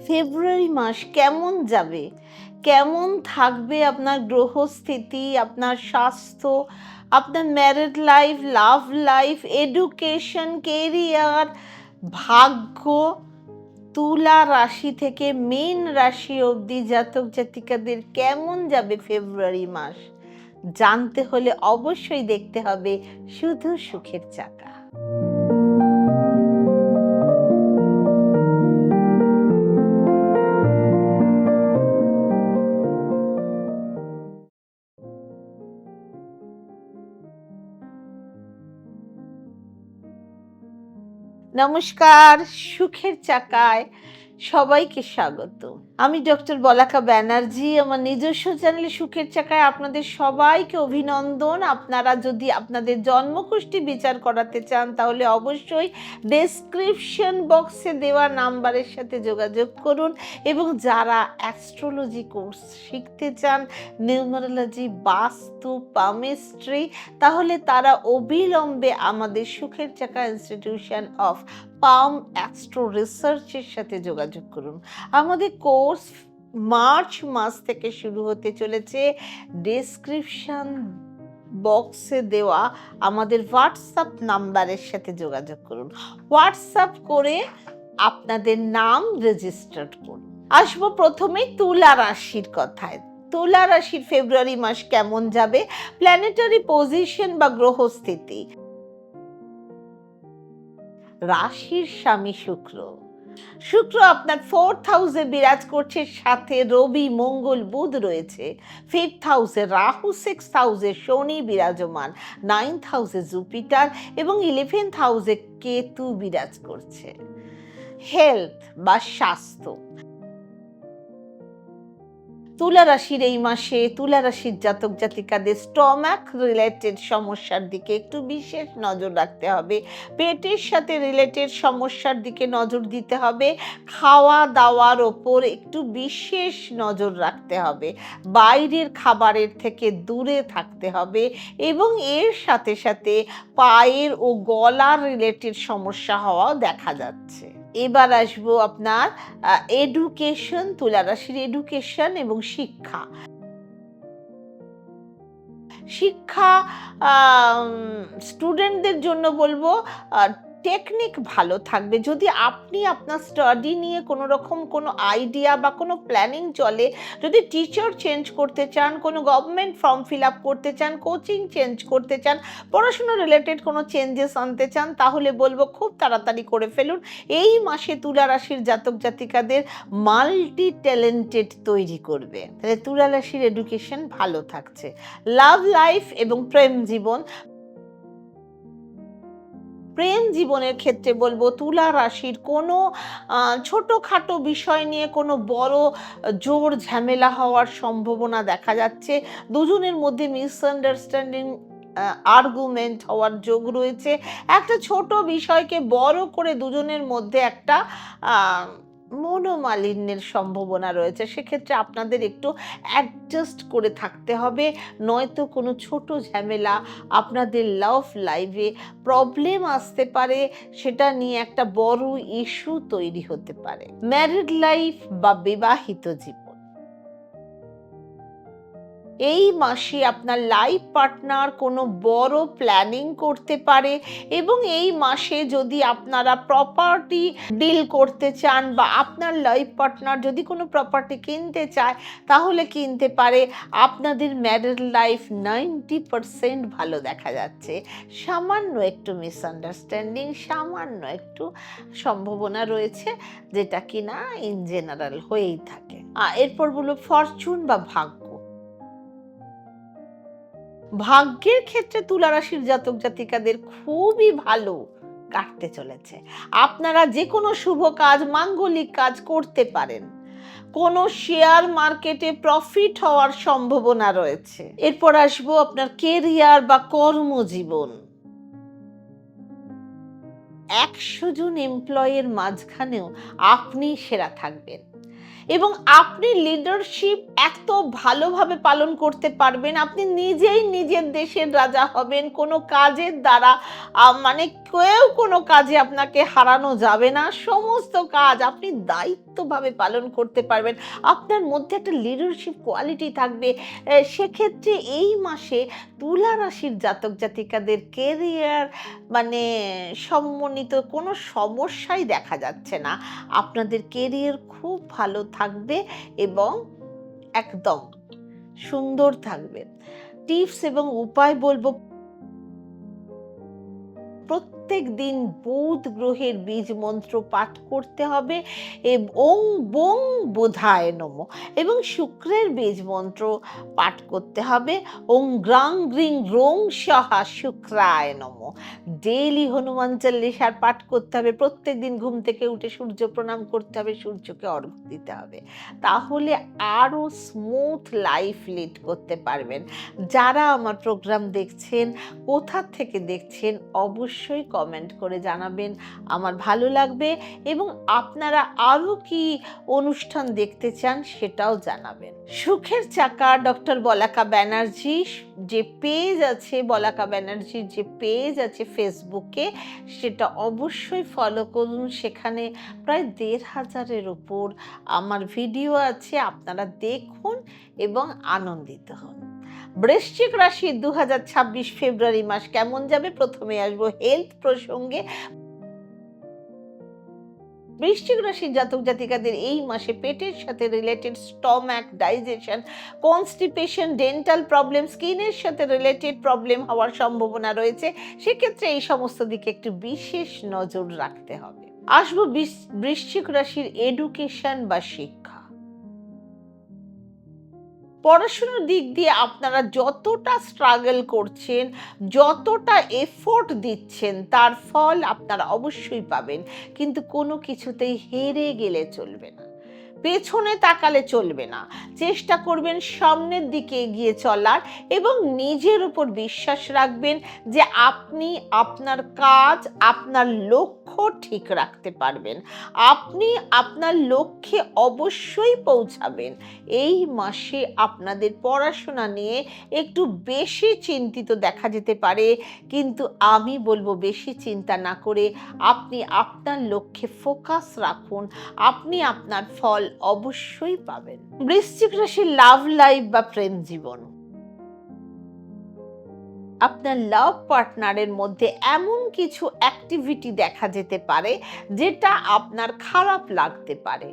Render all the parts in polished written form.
ফেব্রুয়ারি মাস কেমন যাবে? কেমন থাকবে আপনার গ্রহস্থিতি, আপনার স্বাস্থ্য, আপনার married life, love life, education, career, ভাগ্য, তুলা রাশি থেকে মীন রাশি অবধি জাতক জাতিকাদের কেমন যাবে ফেব্রুয়ারি মাস? জানতে হলে অবশ্যই দেখতে হবে শুধু সুখের চাকা। নমস্কার, সুখের চাকায় সবাইকে স্বাগত। আমি ডক্টর বলাকা ব্যানার্জি। আমার নিজস্ব চ্যানেলে সুখের চাকায় আপনাদের সবাইকে অভিনন্দন। আপনারা যদি আপনাদের জন্মকুষ্টি বিচার করাতে চান তাহলে অবশ্যই ডেসক্রিপশন বক্সে দেওয়া নাম্বারের সাথে যোগাযোগ করুন, এবং যারা অ্যাস্ট্রোলজি কোর্স শিখতে চান, নিউমারোলজি, বাস্তু, পামিস্ট্রি, তাহলে তারা অবিলম্বে আমাদের সুখের চাকা ইনস্টিটিউশন অফ পাম অ্যাস্ট্রো রিসার্চের সাথে যোগাযোগ করুন। আমাদের কোর্স মার্চ মাস থেকে শুরু হতে চলেছে। ডেসক্রিপশন বক্সে দেওয়া আমাদের হোয়াটসঅ্যাপ নাম্বারের সাথে যোগাযোগ করুন। হোয়াটসঅ্যাপ করে আপনাদের নাম রেজিস্টার করুন। আসবো প্রথমেই তুলা রাশির কথায়। তুলা রাশির ফেব্রুয়ারি মাস কেমন যাবে? প্ল্যানেটারি পজিশন বা গ্রহস্থিতি। রাশির স্বামী শুক্র। শুক্র আপনার 4th হাউসে বিরাজ করছে, সাথে রবি, মঙ্গল, বুধ রয়েছে। 5th হাউসে রাহু, 6th হাউসে শনি বিরাজমান, 9th হাউসে জুপিটার এবং 11th হাউসে কেতু বিরাজ করছে। হেলথ বা স্বাস্থ্য। তুলা রাশির এই মাসে তুলা রাশির জাতক জাতিকাদের স্টমাক রিলেটেড সমস্যার দিকে একটু বিশেষ নজর রাখতে হবে। পেটের সাথে রিলেটেড সমস্যার দিকে নজর দিতে হবে। খাওয়া দাওয়ার ওপর একটু বিশেষ নজর রাখতে হবে। বাইরের খাবারের থেকে দূরে থাকতে হবে, এবং এর সাথে সাথে পায়ের ও গলার রিলেটেড সমস্যা হওয়াও দেখা যাচ্ছে। এবার আসবো আপনার এডুকেশন, তুলা রাশির এডুকেশন এবং শিক্ষা। শিক্ষা স্টুডেন্টদের জন্য বলবো টেকনিক ভালো থাকবে। যদি আপনি আপনার স্টাডি নিয়ে কোনো রকম কোনো আইডিয়া বা কোনো প্ল্যানিং চলে, যদি টিচার চেঞ্জ করতে চান, কোনো গভর্নমেন্ট ফর্ম ফিল আপ করতে চান, কোচিং চেঞ্জ করতে চান, পড়াশুনো রিলেটেড কোনো চেঞ্জেস আনতে চান, তাহলে বলবো খুব তাড়াতাড়ি করে ফেলুন। এই মাসে তুলা রাশির জাতক জাতিকাদের মাল্টি ট্যালেন্টেড তৈরি করবে। তাহলে তুলা রাশির এডুকেশন ভালো থাকছে। লাভ লাইফ এবং প্রেম জীবন। প্রেম জীবনের ক্ষেত্রে বলবো তুলা রাশির কোনো ছোটোখাটো বিষয় নিয়ে কোনো বড় জোর ঝামেলা হওয়ার সম্ভাবনা দেখা যাচ্ছে। দুজনের মধ্যে মিসআন্ডারস্ট্যান্ডিং, আর্গুমেন্ট হওয়ার যোগ রয়েছে। একটা ছোট বিষয়কে বড় করে দুজনের মধ্যে একটা মনোমালিন্যের সম্ভাবনা রয়েছে। সেক্ষেত্রে আপনাদের একটু অ্যাডজাস্ট করে থাকতে হবে, নয়তো কোনো ছোট ঝামেলা আপনাদের লাভ লাইফে প্রবলেম আসতে পারে, সেটা নিয়ে একটা বড় ইস্যু তৈরি হতে পারে। ম্যারিড লাইফ বা বিবাহিত জীবন। এই মাসে আপনার লাইফ পার্টনার কোনো বড় প্ল্যানিং করতে পারে, এবং এই মাসে যদি আপনারা প্রপার্টি ডিল করতে চান বা আপনার লাইফ পার্টনার যদি কোনো প্রপার্টি কিনতে চায়, তাহলে কিনতে পারে। আপনাদের ম্যারিড লাইফ 90% ভালো দেখা যাচ্ছে। সামান্য একটু মিসআন্ডারস্ট্যান্ডিং, সামান্য একটু সম্ভাবনা রয়েছে, যেটা কিনা ইন জেনারেল হয়েই থাকে। এরপর বলবো ফরচুন বা ভাগ্য। ভাগ্যের ক্ষেত্রে তুলা রাশির জাতক জাতিকাদের খুবই ভালো কাটতে চলেছে। আপনারা যে কোনো শুভ কাজ, মাঙ্গলিক কাজ করতে পারেন। কোনো শেয়ার মার্কেটে প্রফিট হওয়ার সম্ভাবনা রয়েছে। এরপর আসবো আপনার কেরিয়ার বা কর্মজীবন। 100 জন এমপ্লয়ের মাঝখানেও আপনি সেরা থাকবেন। এবং আপনি লিডারশিপ এত ভালোভাবে পালন করতে পারবেন, আপনি নিজেই নিজের দেশের রাজা হবেন। কোনো কাজের দ্বারা মানে কেউ কোনো কাজে আপনাকে হারানো যাবে না। সমস্ত কাজ আপনি দায়িত্বভাবে পালন করতে পারবেন। আপনার মধ্যে একটা লিডারশিপ কোয়ালিটি থাকবে। সেক্ষেত্রে এই মাসে তুলা রাশির জাতক জাতিকাদের কেরিয়ার মানে সম্বন্ধিত কোনো সমস্যাই দেখা যাচ্ছে না। আপনাদের কেরিয়ার খুব ভালো থাকবে এবং একদম সুন্দর থাকবে। টিপস এবং উপায় বলবো, প্রত্যেক দিন বুধ গ্রহের বীজ মন্ত্র পাঠ করতে হবে ওং বং বোধায় নমঃ, এবং শুক্রের বীজ মন্ত্র পাঠ করতে হবে ওং গ্রাং গ্রিং রোং সাহা শুক্রায় নমঃ। ডেইলি হনুমান চল্লিশার পাঠ করতে হবে। প্রত্যেক দিন ঘুম থেকে উঠে সূর্য প্রণাম করতে হবে, সূর্যকে অর্ঘ্য দিতে হবে। তাহলে আরো স্মুথ লাইফ লিড করতে পারবেন। যারা আমার প্রোগ্রাম দেখছেন, কোথা থেকে দেখছেন, অবশ্যই কমেন্ট করে জানাবেন, আমার ভালো লাগবে। এবং আপনারা আরও কি অনুষ্ঠান দেখতে চান সেটাও জানাবেন। সুখের চাকা ডক্টর বলাকা ব্যানার্জি যে পেজ আছে, বলাকা ব্যানার্জির যে পেজ আছে ফেসবুকে, সেটা অবশ্যই ফলো করুন। সেখানে প্রায় ১,৫০০-এর উপর আমার ভিডিও আছে, আপনারা দেখুন এবং আনন্দিত হন। বৃশ্চিক রাশি 2026 ফেব্রুয়ারি মাস কেমন যাবে? প্রথমে আসবো হেলথ প্রসঙ্গে। বৃশ্চিক রাশির জাতক জাতিকাদের এই মাসে পেটের সাথে related stomach, digestion, constipation, dental problem, স্কিনের সাথে রিলেটেড প্রবলেম হওয়ার সম্ভাবনা রয়েছে। সেক্ষেত্রে এই সমস্ত দিকে একটু বিশেষ নজর রাখতে হবে। আসবো বৃশ্চিক রাশির এডুকেশন বা শিক্ষা। পড়াশোনার দিক দিয়ে আপনারা যতটা স্ট্রাগল করছেন, যতটা এফোর্ট দিচ্ছেন, তার ফল আপনারা অবশ্যই পাবেন। কিন্তু কোনো কিছুতেই হেরে গেলে চলবে না, পেছনে তাকালে চলবে না। চেষ্টা করবেন সামনের দিকে এগিয়ে চলার এবং নিজের উপর বিশ্বাস রাখবেন যে আপনি আপনার কাজ, আপনার লক্ষ্য ঠিক রাখতে পারবেন। আপনি আপনার লক্ষ্যে অবশ্যই পৌঁছাবেন। এই মাসে আপনাদের পড়াশোনা নিয়ে একটু বেশি চিন্তিত দেখা যেতে পারে, কিন্তু আমি বলবো বেশি চিন্তা না করে আপনি আপনার লক্ষ্যে ফোকাস রাখুন, আপনি আপনার ফল অবশ্যই পাবেন। বৃশ্চিক রাশির লাভ লাইফ বা প্রেম জীবন। আপনার লাভ পার্টনারের মধ্যে এমন কিছু অ্যাক্টিভিটি দেখা যেতে পারে যেটা আপনার খারাপ লাগতে পারে,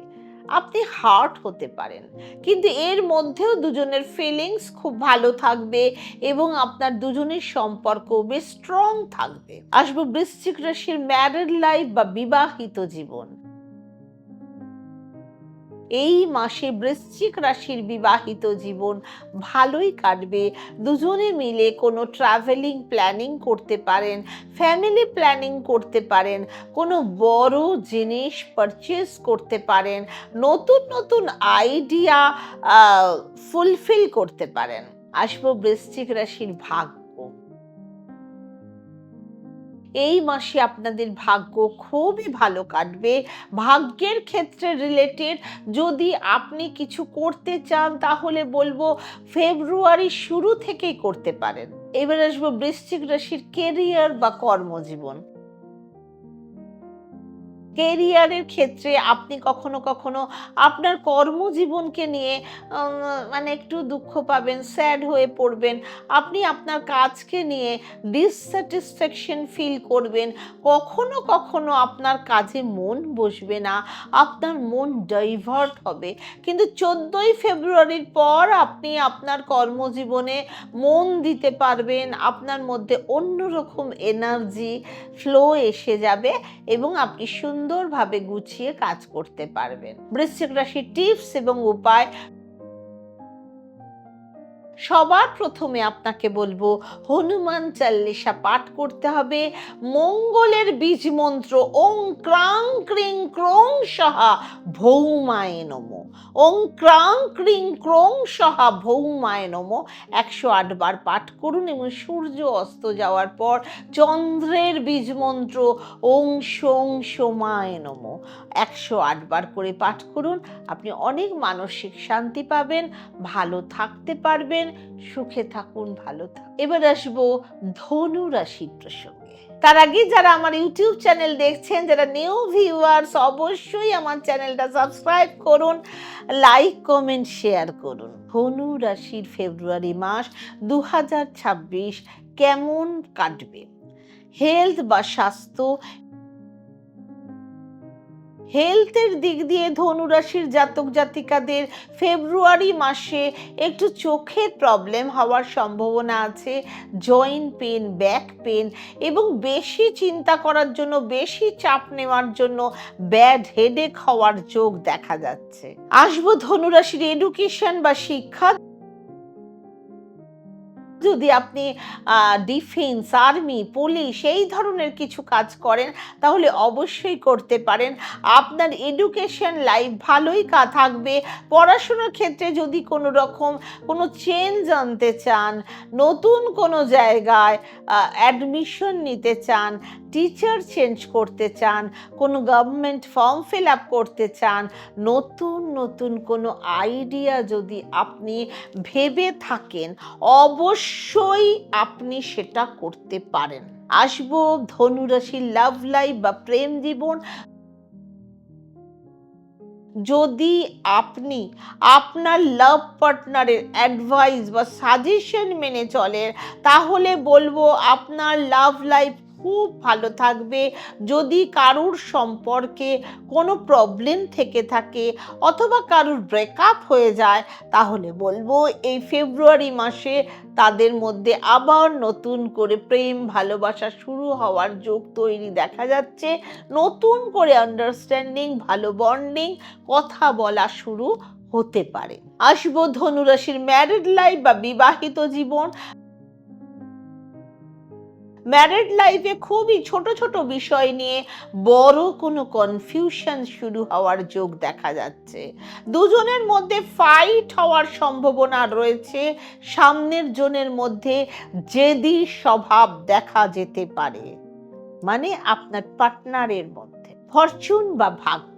আপনি হার্ট হতে পারেন, কিন্তু এর মধ্যেও দুজনের ফিলিংস খুব ভালো থাকবে এবং আপনার দুজনের সম্পর্ক বেশ স্ট্রং থাকবে। আসবো বৃশ্চিক রাশির ম্যারিড লাইফ বা বিবাহিত জীবন। এই মাসে বৃশ্চিক রাশির বিবাহিত জীবন ভালোই কাটবে। দুজনে মিলে কোনো ট্রাভেলিং প্ল্যানিং করতে পারেন, ফ্যামিলি প্ল্যানিং করতে পারেন, কোনো বড় জিনিস পারচেজ করতে পারেন, নতুন নতুন আইডিয়া ফুলফিল করতে পারেন। আসবো বৃশ্চিক রাশির ভাগ্য। এই মাসে আপনাদের ভাগ্য খুবই ভালো কাটবে। ভাগ্যের ক্ষেত্রে রিলেটেড যদি আপনি কিছু করতে চান তাহলে বলবো ফেব্রুয়ারি শুরু থেকেই করতে পারেন। এবার আসবো বৃশ্চিক রাশির কেরিয়ার বা কর্মজীবন। কেরিয়ারের ক্ষেত্রে আপনি কখনো কখনো আপনার কর্মজীবনকে নিয়ে মানে একটু দুঃখ পাবেন, স্যাড হয়ে পড়বেন। আপনি আপনার কাজকে নিয়ে ডিসস্যাটিসফ্যাকশন ফিল করবেন। কখনো কখনো আপনার কাজে মন বসবে না, আপনার মন ডাইভার্ট হবে। কিন্তু 14ই ফেব্রুয়ারির পর আপনি আপনার কর্মজীবনে মন দিতে পারবেন, আপনার মধ্যে অন্যরকম এনার্জি ফ্লো এসে যাবে এবং আপনি সুন্দরভাবে গুছিয়ে কাজ করতে পারবেন। বৃশ্চিক রাশির টিপস এবং উপায়। সবার প্রথমে আপনাকে বলবো হনুমান চাল্লিশা পাঠ করতে হবে। মঙ্গলের বীজ মন্ত্র ওং ক্রাং ক্রিং ক্রোং সাহা ভৌমায় নমো, ওং ক্রাং ক্রিং ক্রোং সাহা ভৌমায় নমো 108 বার পাঠ করুন এবং সূর্য অস্ত যাওয়ার পর চন্দ্রের বীজ মন্ত্র ওং সোং সোমায় নমো 108 বার করে পাঠ করুন। আপনি অনেক মানসিক শান্তি পাবেন, ভালো থাকতে পারবেন। সুখে থাকুন, ভালো থাকুন। এবার আসবো ধনু রাশির প্রসঙ্গে। তার আগে যারা আমার ইউটিউব চ্যানেল দেখছেন, যারা নিউ ভিউয়ার্স, অবশ্যই আমার চ্যানেলটা সাবস্ক্রাইব করুন, লাইক কমেন্ট শেয়ার করুন। ধনু রাশির ফেব্রুয়ারি মাস 2026 কেমন কাটবে? হেলথ বা স্বাস্থ্য, হেলথের দিক দিয়ে ধনুরাশির জাতক জাতিকাদের ফেব্রুয়ারি মাসে একটু চোখের প্রবলেম হওয়ার সম্ভাবনা আছে, জয়েন্ট পেন, ব্যাক পেন এবং বেশি চিন্তা করার জন্য, বেশি চাপ নেওয়ার জন্য ব্যাড হেডেক হওয়ার যোগ দেখা যাচ্ছে। আসবো ধনুরাশির এডুকেশন বা শিক্ষা। যদি আপনি ডিফেন্স, আর্মি, পুলিশ এই ধরনের কিছু কাজ করেন তাহলে অবশ্যই করতে পারেন। আপনার এডুকেশন লাইফ ভালোই থাকবে। পড়াশোনার ক্ষেত্রে যদি কোনো রকম কোনো চেঞ্জ আনতে চান, নতুন কোনো জায়গায় অ্যাডমিশন নিতে চান, টিচার চেঞ্জ করতে চান, কোনো গভর্নমেন্ট ফর্ম ফিল আপ করতে চান, নতুন নতুন কোনো আইডিয়া যদি আপনি ভেবে থাকেন, অবশ্যই আপনি সেটা করতে পারেন। আসবো ধনুরাশির লাভ লাইফ বা প্রেম জীবন। যদি আপনি আপনার লাভ পার্টনারের অ্যাডভাইস বা সাজেশন মেনে চলেন তাহলে বলবো আপনার লাভ লাইফ খুব ভালো থাকবে। যদি কারুর সম্পর্কে কোনো প্রবলেম থেকে থাকে অথবা কারুর ব্রেকআপ হয়ে যায় তাহলে বলবো এই ফেব্রুয়ারি মাসে তাদের মধ্যে আবার নতুন করে প্রেম ভালোবাসা শুরু হওয়ার যোগ তৈরি দেখা যাচ্ছে। নতুন করে আন্ডারস্ট্যান্ডিং, ভালো বন্ডিং, কথা বলা শুরু হতে পারে। আসবো ধনুরাশির ম্যারিড লাইফ বা বিবাহিত জীবন। ম্যারিড লাইফে খুবই ছোট ছোট বিষয় নিয়ে বড় কোনো কনফিউশন শুরু হওয়ার যোগ দেখা যাচ্ছে। দুজনের মধ্যে ফাইট হওয়ার সম্ভাবনা রয়েছে। সামনের জনের মধ্যে জেদি স্বভাব দেখা যেতে পারে, মানে আপনার পার্টনারের মধ্যে। ফরচুন বা ভাগ্য,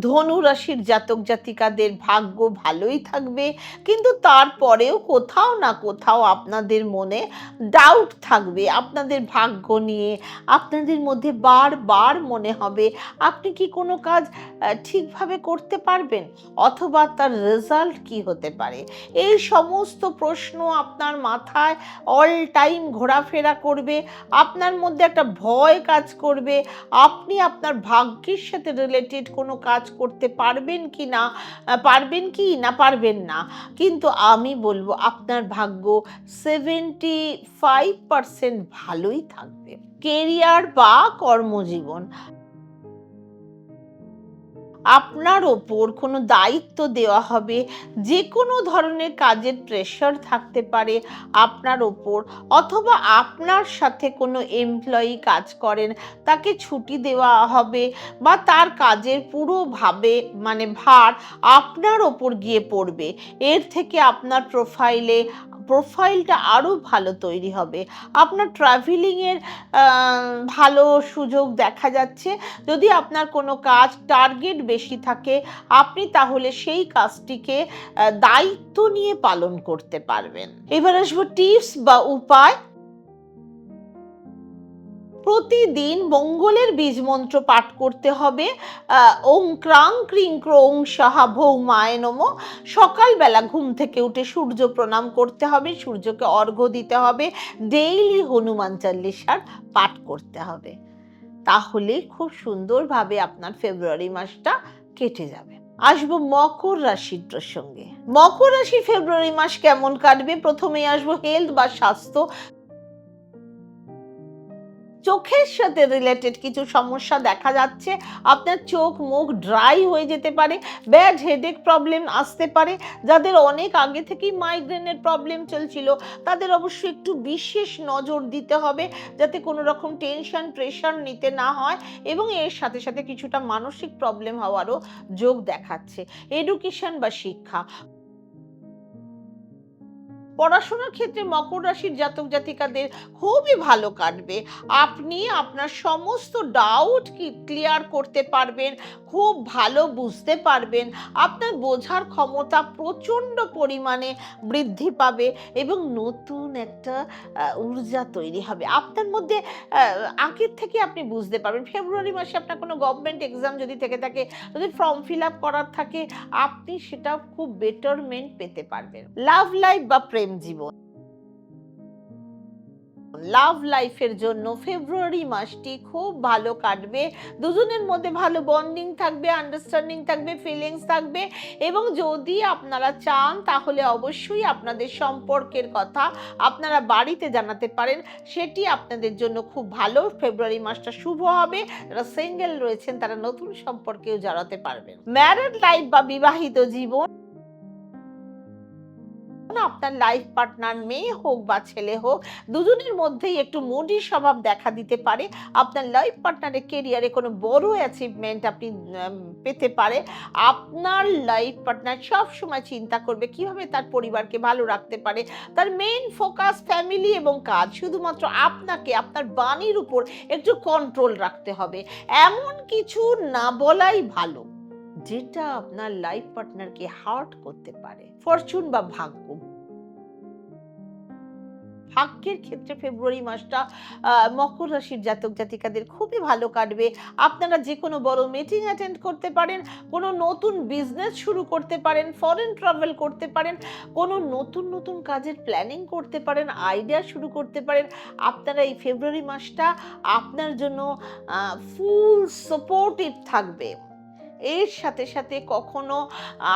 ধনু রাশির জাতক জাতিকাদের ভাগ্য ভালোই থাকবে, কিন্তু তারপরেও কোথাও না কোথাও আপনাদের মনে ডাউট থাকবে আপনাদের ভাগ্য নিয়ে। আপনাদের মধ্যে বারবার মনে হবে আপনি কি কোনো কাজ ঠিকভাবে করতে পারবেন, অথবা তার রেজাল্ট কি হতে পারে। এই সমস্ত প্রশ্ন আপনার মাথায় অল টাইম ঘোরাফেরা করবে। আপনার মধ্যে একটা ভয় কাজ করবে আপনি আপনার ভাগ্যের সাথে রিলেটেড কোনো কাজ করতে পারবেন কি না পারবেন না। কিন্তু আমি বলবো আপনার ভাগ্য 75% ভালোই থাকবে। কেরিয়ার বা কর্মজীবন, আপনার ওপর কোনো দায়িত্ব দেওয়া হবে, যে কোনো ধরনের কাজের প্রেশার থাকতে পারে আপনার ওপর, অথবা আপনার সাথে কোনো এমপ্লয়ি কাজ করেন তাকে ছুটি দেওয়া হবে বা তার কাজের পুরোভাবে ভার আপনার ওপর গিয়ে পড়বে। এর থেকে আপনার প্রোফাইলটা আরও ভালো তৈরি হবে। আপনার ট্রাভেলিংয়ের ভালো সুযোগ দেখা যাচ্ছে। যদি আপনার কোনো কাজ টার্গেট বেশি থাকে আপনি তাহলে সেই কাজটিকে দায়িত্ব নিয়ে পালন করতে পারবেন। এবার আসবো টিপস বা উপায়। প্রতিদিন মঙ্গলের বীজ মন্ত্র পাঠ করতে হবে, ওং ক্রাং ক্রিং ক্রোং সাহা ভৌমায় নমো। সকালবেলা ঘুম থেকে উঠে সূর্য প্রণাম করতে হবে, সূর্যকে অর্ঘ্য দিতে হবে, ডেইলি হনুমান চাল্লিশার পাঠ করতে হবে। তাহলে খুব সুন্দরভাবে আপনার ফেব্রুয়ারি মাসটা কেটে যাবে। আসবো মকর রাশির প্রসঙ্গে। মকর রাশির ফেব্রুয়ারি মাস কেমন কাটবে? প্রথমেই আসবো হেলথ বা স্বাস্থ্য। চোখের সাথে রিলেটেড কিছু সমস্যা দেখা যাচ্ছে। আপনার চোখ মুখ ড্রাই হয়ে যেতে পারে, ব্যাড হেডেক প্রবলেম আসতে পারে। যাদের অনেক আগে থেকেই মাইগ্রেনের প্রবলেম চলছিল তাদের অবশ্যই একটু বিশেষ নজর দিতে হবে যাতে কোনো রকম টেনশন প্রেশার নিতে না হয়, এবং এর সাথে সাথে কিছুটা মানসিক প্রবলেম হওয়ারও যোগ দেখাচ্ছে। এডুকেশন বা শিক্ষা, পড়াশোনার ক্ষেত্রে মকর রাশির জাতক জাতিকাদের খুবই ভালো কাটবে। আপনি আপনার সমস্ত ডাউট ক্লিয়ার করতে পারবেন, খুব ভালো বুঝতে পারবেন, আপনার বোঝার ক্ষমতা প্রচণ্ড পরিমাণে বৃদ্ধি পাবে এবং নতুন একটা ঊর্জা তৈরি হবে আপনার মধ্যে। আগের থেকে আপনি বুঝতে পারবেন ফেব্রুয়ারি মাসে আপনার কোনো গভর্নমেন্ট এক্সাম যদি থেকে থাকে, যদি ফর্ম ফিল আপ করার থাকে, আপনি সেটা খুব বেটারমেন্ট পেতে পারবেন। লাভ লাইফ বা প্রেম জীবন, লাভ লাইফের জন্য ফেব্রুয়ারি মাসটি খুব ভালো কাটবে। দুজনের মধ্যে ভালো বন্ডিং থাকবে, আন্ডারস্ট্যান্ডিং থাকবে, ফিলিংস থাকবে, এবং যদি আপনারা চান তাহলে অবশ্যই আপনাদের সম্পর্কের কথা আপনারা বাড়িতে জানাতে পারেন, সেটি আপনাদের জন্য খুব ভালো। ফেব্রুয়ারি মাসটা শুভ হবে। যারা সিঙ্গেল রয়েছেন তারা নতুন সম্পর্কেও জড়াতে পারবেন। ম্যারিড লাইফ বা বিবাহিত জীবন, আপনার লাইফ পার্টনার মেয়ে হোক বা ছেলে হোক, দুজনের মধ্যেই একটু মুডি স্বভাব দেখা দিতে পারে। আপনার লাইফ পার্টনারের কেরিয়ারে কোনো বড় অ্যাচিভমেন্ট আপনি পেতে পারে। আপনার লাইফ পার্টনার সব সময় চিন্তা করবে কিভাবে তার পরিবারকে ভালো রাখতে পারে। তার মেইন ফোকাস ফ্যামিলি এবং কাজ। শুধুমাত্র আপনাকে আপনার বাণীর উপর একটু কন্ট্রোল রাখতে হবে। এমন কিছু না বলাই ভালো যেটা আপনার লাইফ পার্টনারকে হার্ট করতে পারে। ফরচুন বা ভাগ্য, ভাগ্যের ক্ষেত্রে ফেব্রুয়ারি মাসটা মকর রাশির জাতক জাতিকাদের খুবই ভালো কাটবে। আপনারা যে কোনো বড় মিটিং অ্যাটেন্ড করতে পারেন, কোনো নতুন বিজনেস শুরু করতে পারেন, ফরেন ট্রাভেল করতে পারেন, কোনো নতুন নতুন কাজের প্ল্যানিং করতে পারেন, আইডিয়া শুরু করতে পারেন। আপনারা এই ফেব্রুয়ারি মাসটা আপনার জন্য ফুল সাপোর্টিভ থাকবে। এর সাথে সাথে কখনো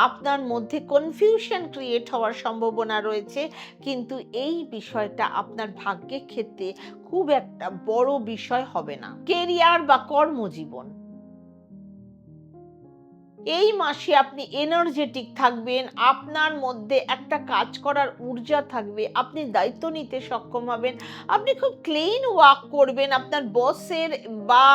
আপনার মধ্যে কনফিউশন ক্রিয়েট হওয়ার সম্ভাবনা রয়েছে, কিন্তু এই বিষয়টা আপনার ভাগ্যের ক্ষেত্রে খুব একটা বড় বিষয় হবে না। কেরিয়ার বা কর্মজীবন, এই মাসে আপনি এনার্জেটিক থাকবেন, আপনার মধ্যে একটা কাজ করার ঊর্জা থাকবে, আপনি দায়িত্ব নিতে সক্ষম হবেন, আপনি খুব ক্লিন ওয়ার্ক করবেন, আপনার বসের বা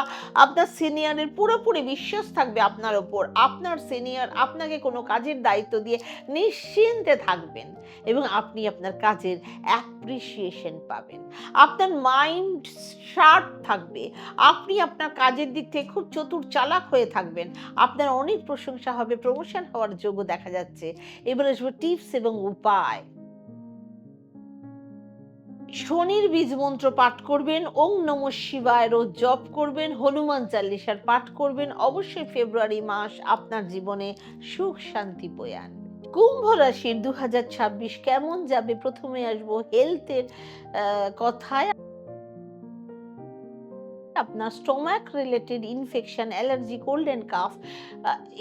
আপনার সিনিয়রের পুরোপুরি বিশ্বাস থাকবে আপনার ওপর। আপনার সিনিয়র আপনাকে কোনো কাজের দায়িত্ব দিয়ে নিশ্চিন্তে থাকবেন এবং আপনি আপনার কাজের অ্যাপ্রিসিয়েশন পাবেন। আপনার মাইন্ড শার্প থাকবে, আপনি আপনার কাজের দিক থেকে খুব চতুর চালাক হয়ে থাকবেন, আপনার অনেক প্রশংসা হবে, প্রমোশন হওয়ার যোগ্য দেখা যাচ্ছে। এবার আসবো টিপস এবং উপায়। শনির বীজ মন্ত্র পাঠ করবেন, ওং নমঃ শিবায় রোজ জপ করবেন, হনুমান চালিসার পাঠ করবেন। অবশ্যই ফেব্রুয়ারি মাস আপনার জীবনে সুখ শান্তি বয়ে আনবে। কুম্ভ রাশির 2026 কেমন যাবে? প্রথমে আসবো হেলথের কথায়। আপনার stomach related infection, allergy, cold and calf,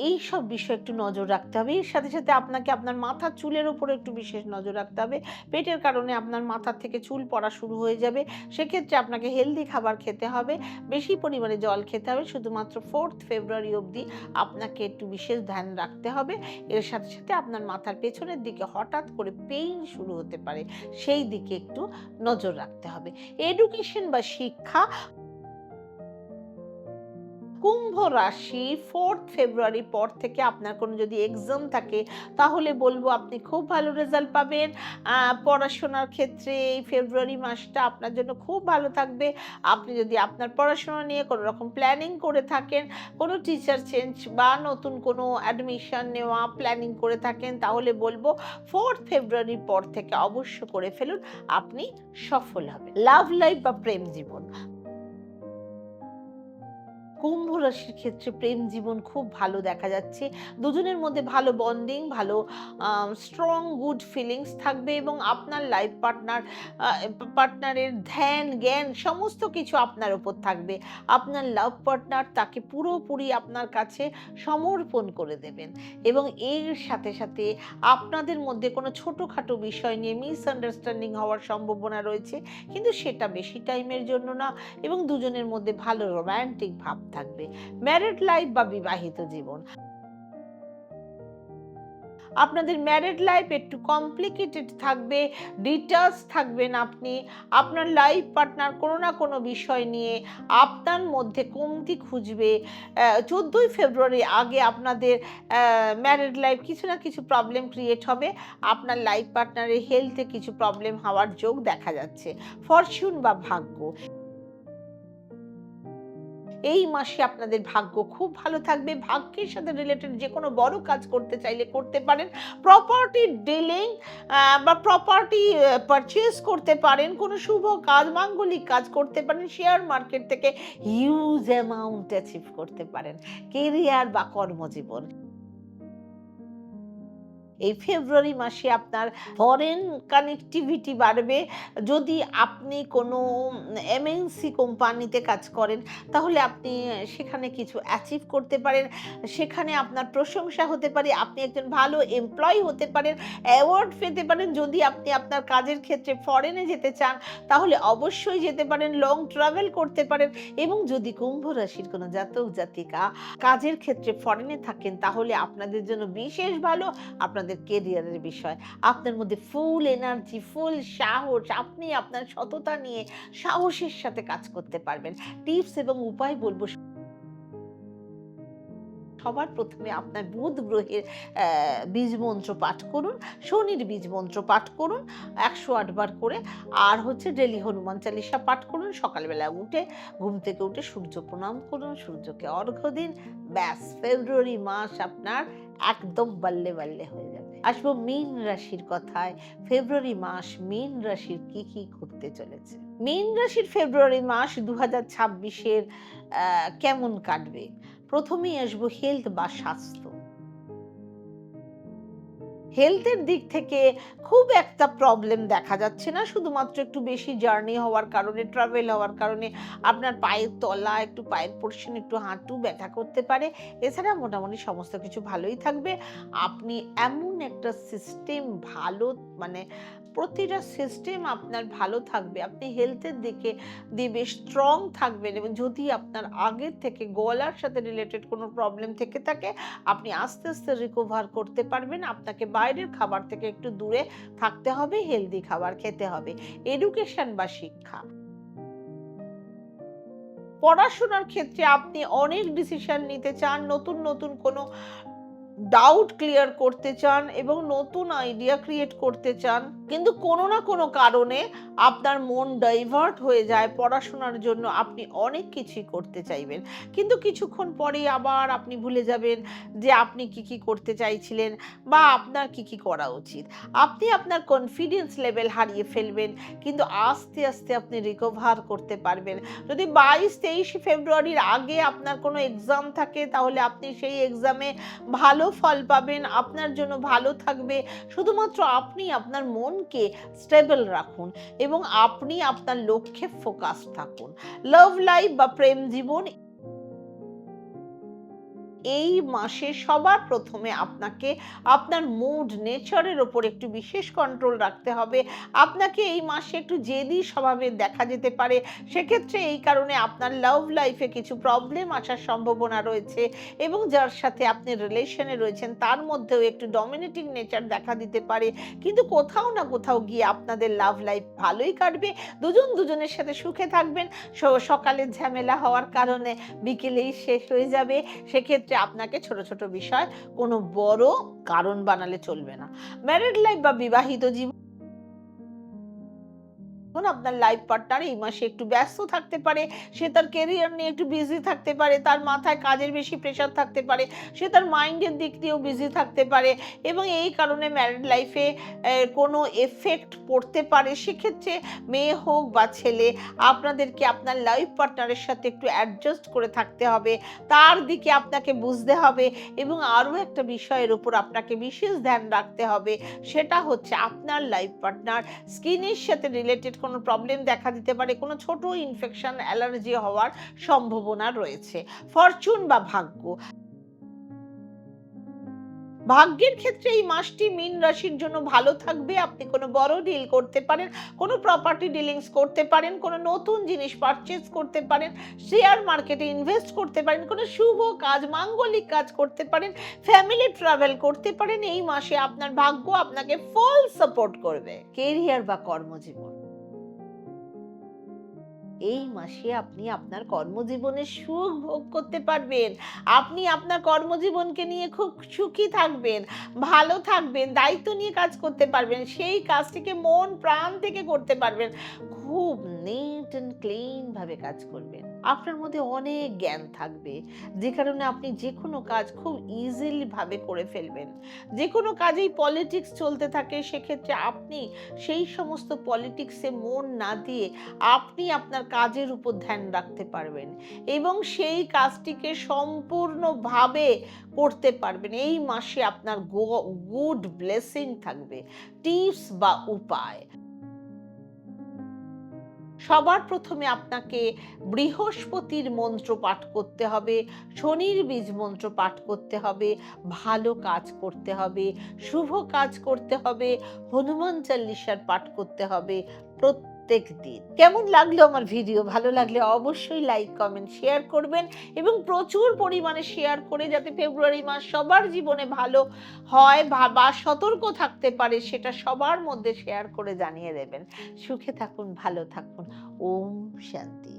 এই সব বিষয়ে একটু নজর রাখতে হবে। এর সাথে সাথে আপনাকে আপনার মাথার চুলের উপরে একটু বিশেষ নজর রাখতে হবে। পেটের কারণে আপনার মাথার থেকে চুল পড়া শুরু হয়ে যাবে, সেক্ষেত্রে আপনাকে হেলদি খাবার খেতে হবে, বেশি পরিমাণে জল খেতে হবে। শুধুমাত্র 4th ফেব্রুয়ারি অবধি আপনাকে একটু বিশেষ ধ্যান রাখতে হবে। এর সাথে সাথে আপনার মাথার পেছনের দিকে হঠাৎ করে পেইন শুরু হতে পারে, সেই দিকে একটু নজর রাখতে হবে। এডুকেশন বা শিক্ষা, কুম্ভ রাশি 4th ফেব্রুয়ারির পর থেকে আপনার কোনো যদি এক্সাম থাকে তাহলে বলবো আপনি খুব ভালো রেজাল্ট পাবেন। পড়াশোনার ক্ষেত্রে এই ফেব্রুয়ারি মাসটা আপনার জন্য খুব ভালো থাকবে। আপনি যদি আপনার পড়াশোনা নিয়ে কোনো রকম প্ল্যানিং করে থাকেন, কোনো টিচার চেঞ্জ বা নতুন কোনো অ্যাডমিশন নেওয়া প্ল্যানিং করে থাকেন, তাহলে বলবো 4th ফেব্রুয়ারির পর থেকে অবশ্য করে ফেলুন, আপনি সফল হবেন। লাভ লাইফ বা প্রেম জীবন, কুম্ভ রাশির ক্ষেত্রে প্রেম জীবন খুব ভালো দেখা যাচ্ছে। দুজনের মধ্যে ভালো বন্ডিং, ভালো স্ট্রং গুড ফিলিংস থাকবে এবং আপনার লাইফ পার্টনারের ধ্যান, জ্ঞান সমস্ত কিছু আপনার উপর থাকবে। আপনার লাভ পার্টনার তাকে পুরোপুরি আপনার কাছে সমর্পণ করে দেবেন এবং এর সাথে, সাথে আপনাদের মধ্যে কোনো ছোটখাটো বিষয় নিয়ে মিসআন্ডারস্ট্যান্ডিং হওয়ার সম্ভাবনা রয়েছে। কিন্তু সেটা বেশি টাইমের জন্য না এবং দুজনের মধ্যে ভালো রোমান্টিক ভাব থাকবে। ম্যারিড লাইফ বা বিবাহিত জীবন, আপনাদের ম্যারিড লাইফ একটু কমপ্লিকেটেড থাকবে, ডিটাচ থাকবেন আপনি। আপনার লাইফ পার্টনার কোনো না কোনো বিষয় নিয়ে আপনার মধ্যে কমতি খুঁজবে। 14ই ফেব্রুয়ারি আগে আপনাদের ম্যারিড লাইফ কিছু না কিছু প্রবলেম ক্রিয়েট হবে। আপনার লাইফ পার্টনারের হেলথে কিছু প্রবলেম হওয়ার যোগ দেখা যাচ্ছে। ফরচুন বা ভাগ্য, এই মাসে আপনাদের ভাগ্য খুব ভালো থাকবে। ভাগ্যের সাথে রিলেটেড যে কোনো বড় কাজ করতে চাইলে করতে পারেন। প্রপার্টি ডিলিং বা প্রপার্টি পারচেজ করতে পারেন, কোনো শুভ কাজ, মাঙ্গলিক কাজ করতে পারেন, শেয়ার মার্কেট থেকে হিউজ অ্যামাউন্ট অ্যাচিভ করতে পারেন। কেরিয়ার বা কর্মজীবন, এই ফেব্রুয়ারি মাসে আপনার ফরেন কানেক্টিভিটি বাড়বে। যদি আপনি কোনো এমএনসি কোম্পানিতে কাজ করেন তাহলে আপনি সেখানে কিছু অ্যাচিভ করতে পারেন, সেখানে আপনার প্রশংসা হতে পারে, আপনি একজন ভালো এমপ্লয়ি হতে পারেন, অ্যাওয়ার্ড পেতে পারেন। যদি আপনি আপনার কাজের ক্ষেত্রে ফরেনে যেতে চান তাহলে অবশ্যই যেতে পারেন, লং ট্রাভেল করতে পারেন। এবং যদি কুম্ভ রাশির কোনো জাতক জাতিকা কাজের ক্ষেত্রে ফরেনে থাকেন তাহলে আপনাদের জন্য বিশেষ ভালো। আপনাদের কেরিয়ারের বিষয়, আপনার মধ্যে ফুল এনার্জি, ফুল সাহস, আপনি আপনার সততা নিয়ে সাহসের সাথে কাজ করতে পারবেন। টিপস এবং উপায় বলবো, সবার প্রথমে আপনার বুধ গ্রহের বীজ মন্ত্র পাঠ করুন, শনির বীজ মন্ত্র পাঠ করুন 108 বার করে, আর হচ্ছে ডেলি হনুমান চালিসা পাঠ করুন। সকালবেলা উঠে ঘুম থেকে উঠে সূর্য প্রণাম করুন, সূর্যকে অর্ঘ্য দিন। ব্যাস, ফেব্রুয়ারি মাস আপনার একদম বাল্লে বাল্লে হয়ে যাবে। আসবো মীন রাশির কথায়। ফেব্রুয়ারি মাস মীন রাশির কি কি ঘটতে চলেছে। মীন রাশির ফেব্রুয়ারি মাস 2026-এর কেমন কাটবে। প্রথমেই আসবো হেলথ বা স্বাস্থ্য। হেলথের দিক থেকে খুব একটা প্রবলেম দেখা যাচ্ছে না, শুধুমাত্র একটু বেশি জার্নি হওয়ার কারণে, ট্রাভেল হওয়ার কারণে আপনার পায়ের তলা, একটু পায়ের পোর্শন, একটু হাঁটু ব্যথা করতে পারে। এছাড়া মোটামুটি সমস্ত কিছু ভালোই থাকবে। আপনি এমন একটা সিস্টেম ভালো, মানে প্রতিটা সিস্টেম আপনার ভালো থাকবে। আপনি হেলথের দিকে দিয়ে বেশ স্ট্রং থাকবেন এবং যদি আপনার আগের থেকে গলার সাথে রিলেটেড কোনো প্রবলেম থেকে থাকে আপনি আস্তে আস্তে রিকভার করতে পারবেন। আপনাকে বাইরের খাবার থেকে একটু দূরে থাকতে হবে, হেলদি খাবার খেতে হবে। এডুকেশন বা শিক্ষা, পড়াশোনার ক্ষেত্রে আপনি অনেক ডিসিশন নিতে চান, নতুন নতুন কোনো ডাউট ক্লিয়ার করতে চান এবং নতুন আইডিয়া ক্রিয়েট করতে চান, কিন্তু কোনো না কোনো কারণে আপনার মন ডাইভার্ট হয়ে যায় পড়াশোনার জন্য। আপনি অনেক কিছুই করতে চাইবেন কিন্তু কিছুক্ষণ পরেই আবার আপনি ভুলে যাবেন যে আপনি কি কি করতে চাইছিলেন বা আপনার কি কি করা উচিত। আপনি আপনার কনফিডেন্স লেভেল হারিয়ে ফেলবেন, কিন্তু আস্তে আস্তে আপনি রিকভার করতে পারবেন। যদি 22-23 ফেব্রুয়ারির আগে আপনার কোনো এক্সাম থাকে তাহলে আপনি সেই এক্সামে ভালো ফল পাবেন, আপনার জন্য ভালো থাকবে। শুধুমাত্র আপনি আপনার মনকে স্টেবল রাখুন এবং আপনি আপনার লক্ষ্যে ফোকাস থাকুন। লাভ লাইফ বা প্রেম জীবন, এই মাসে সবার প্রথমে আপনাকে আপনার মুড নেচারের ওপর একটু বিশেষ কন্ট্রোল রাখতে হবে। আপনাকে এই মাসে একটু জেদি স্বভাবের দেখা যেতে পারে, সেক্ষেত্রে এই কারণে আপনার লাভ লাইফে কিছু প্রবলেম আসার সম্ভাবনা রয়েছে এবং যার সাথে আপনি রিলেশনে রয়েছেন তার মধ্যেও একটু ডমিনেটিং নেচার দেখা দিতে পারে। কিন্তু কোথাও না কোথাও গিয়ে আপনাদের লাভ লাইফ ভালোই কাটবে, দুজন দুজনের সাথে সুখে থাকবেন। সকালের ঝামেলা হওয়ার কারণে বিকেলেই শেষ হয়ে যাবে। সেক্ষেত্রে আপনাকে ছোট ছোট বিষয় কোনো বড় কারণ বানালে চলবে না। ম্যারিড লাইফ বা বিবাহিত জীবন, আপনার লাইফ পার্টনার এই মাসে একটু ব্যস্ত থাকতে পারে, সে তার কেরিয়ার নিয়ে একটু বিজি থাকতে পারে, তার মাথায় কাজের বেশি প্রেশার থাকতে পারে, সে তার মাইন্ডের দিক দিয়েও বিজি থাকতে পারে এবং এই কারণে ম্যারিড লাইফে কোনো এফেক্ট পড়তে পারে। সেক্ষেত্রে মেয়ে হোক বা ছেলে, আপনাদেরকে আপনার লাইফ পার্টনারের সাথে একটু অ্যাডজাস্ট করে থাকতে হবে, তার দিকে আপনাকে বুঝতে হবে এবং আরও একটা বিষয়ের উপর আপনাকে বিশেষ ধ্যান রাখতে হবে, সেটা হচ্ছে আপনার লাইফ পার্টনার স্কিনের সাথে রিলেটেড কোনো প্রবলেম দেখা দিতে পারে, কোনো ছোট ইনফেকশন, অ্যালার্জি হওয়ার সম্ভাবনা রয়েছে। ফরচুন বা ভাগ্য, ভাগ্যের ক্ষেত্রে এই মাসটি মীন রাশির জন্য ভালো থাকবে। আপনি কোনো বড় ডিল করতে পারেন, কোনো প্রপার্টি ডিলিংস করতে পারেন, কোনো নতুন জিনিস পারচেজ করতে পারেন, শেয়ার মার্কেটে ইনভেস্ট করতে পারেন, কোনো শুভ কাজ, মাঙ্গলিক কাজ করতে পারেন, ফ্যামিলি ট্রাভেল করতে পারেন। এই মাসে আপনার ভাগ্য আপনাকে ফুল সাপোর্ট করবে। কেরিয়ার বা কর্মজীবন, এই মাসে আপনি আপনার কর্মজীবনের সুখ ভোগ করতে পারবেন। আপনি আপনার কর্মজীবনকে নিয়ে খুব সুখী থাকবেন, ভালো থাকবেন, দায়িত্ব নিয়ে কাজ করতে পারবেন, সেই কাজটিকে মন প্রাণ থেকে করতে পারবেন, খুব নিট অ্যান্ড ক্লিন ভাবে কাজ করবেন। আপনার মধ্যে অনেক জ্ঞান থাকবে, যে কারণে আপনি যে কোনো কাজ খুব ইজিলি ভাবে করে ফেলবেন। যে কোনো কাজেই পলিটিক্স চলতে থাকে, সেক্ষেত্রে আপনি সেই সমস্ত পলিটিক্সে মন না দিয়ে আপনি আপনার কাজের উপর ধ্যান রাখতে পারবেন এবং সেই কাজটিকে সম্পূর্ণভাবে করতে পারবেন। এই মাসে আপনার গুড ব্লেসিং থাকবে। টিপস বা উপায়, সবার প্রথমে আপনাকে বৃহস্পতির মন্ত্র পাঠ করতে হবে, শনির বীজ মন্ত্র পাঠ করতে হবে, ভালো কাজ করতে হবে, শুভ কাজ করতে হবে, হনুমান চালিসার পাঠ করতে হবে প্রত্যেক দিন। কেমন লাগলো আমার ভিডিও? ভালো লাগলে অবশ্যই লাইক, কমেন্ট, শেয়ার করবেন এবং প্রচুর পরিমাণে শেয়ার করে যাতে ফেব্রুয়ারি মাস সবার জীবনে ভালো হয় বা সতর্ক থাকতে পারে, সেটা সবার মধ্যে শেয়ার করে জানিয়ে দেবেন। সুখে থাকুন, ভালো থাকুন। ওম শান্তি।